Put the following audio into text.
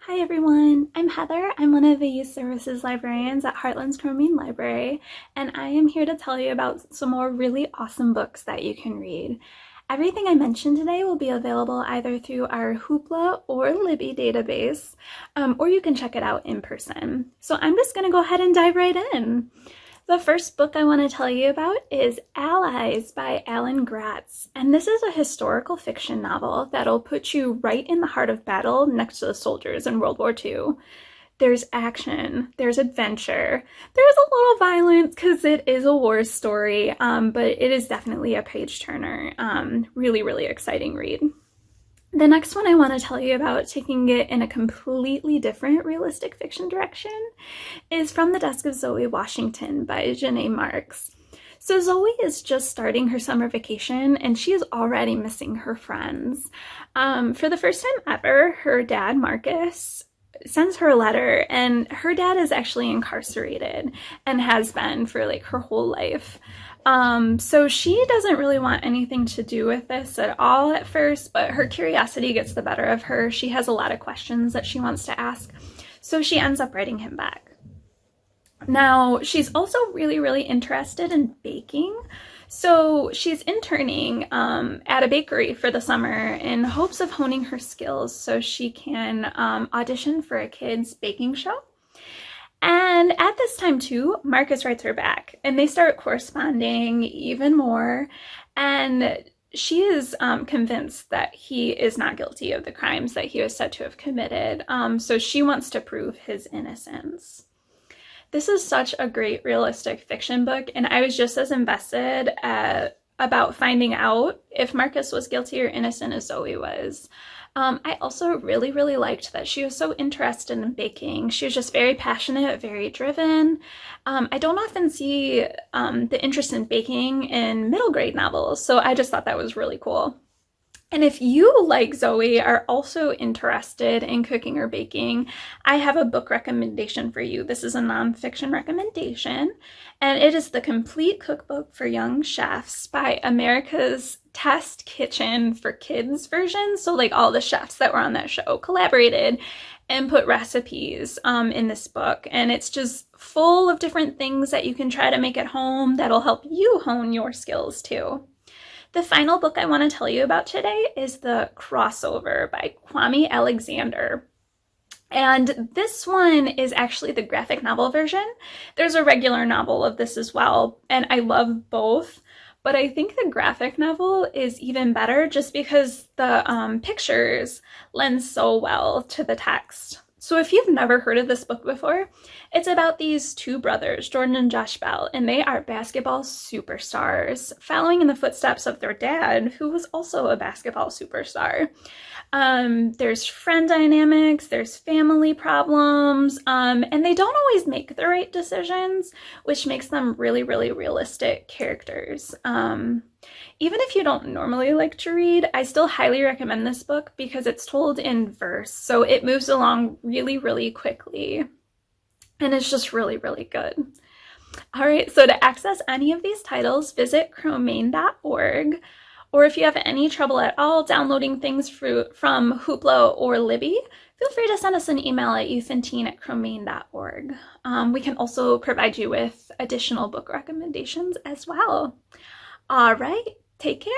Hi everyone, I'm Heather. I'm one of the Youth Services librarians at Hartland's Cromaine Library, and I am here to tell you about some more really awesome books that you can read. Everything I mentioned today will be available either through our Hoopla or Libby database, or you can check it out in person. So I'm just going to go ahead and dive right in. The first book I want to tell you about is Allies by Gratz, and this is a historical fiction novel that'll put you right in the heart of battle next to the soldiers in World War II. There's action, there's adventure, there's a little violence because it is a war story, but it is definitely a page turner. Really, really exciting read. The next one I want to tell you about, taking it in a completely different realistic fiction direction, is From the Desk of Zoe Washington by Janae Marks. So Zoe is just starting her summer vacation and she is already missing her friends. For the first time ever, her dad, Marcus, sends her a letter, and her dad is actually incarcerated and has been for like her whole life. So she doesn't really want anything to do with this at all at first, but her curiosity gets the better of her. She has a lot of questions that she wants to ask, so she ends up writing him back. Now, she's also really, really interested in baking. So she's interning at a bakery for the summer in hopes of honing her skills so she can audition for a kids' baking show. And at this time too, Marcus writes her back and they start corresponding even more. And she is convinced that he is not guilty of the crimes that he was said to have committed. So she wants to prove his innocence. This is such a great realistic fiction book, and I was just as invested about finding out if Marcus was guilty or innocent as Zoe was. I also really, really liked that she was so interested in baking. She was just very passionate, very driven. I don't often see the interest in baking in middle grade novels, so I just thought that was really cool. And if you, like Zoe, are also interested in cooking or baking, I have a book recommendation for you. This is a nonfiction recommendation, and it is The Complete Cookbook for Young Chefs by America's Test Kitchen for Kids version. So like all the chefs that were on that show collaborated and put recipes in this book. And it's just full of different things that you can try to make at home that'll help you hone your skills too. The final book I want to tell you about today is The Crossover by Kwame Alexander. And this one is actually the graphic novel version. There's a regular novel of this as well, and I love both. But I think the graphic novel is even better just because the pictures lend so well to the text. So if you've never heard of this book before, it's about these two brothers, Jordan and Josh Bell, and they are basketball superstars, following in the footsteps of their dad, who was also a basketball superstar. There's friend dynamics, there's family problems, and they don't always make the right decisions, which makes them really, really realistic characters. Even if you don't normally like to read, I still highly recommend this book because it's told in verse, so it moves along really, really quickly, and it's just really, really good. All right, so to access any of these titles, visit cromaine.org, or if you have any trouble at all downloading things from Hoopla or Libby, feel free to send us an email at youthandteen@cromaine.org. We can also provide you with additional book recommendations as well. All right, take care.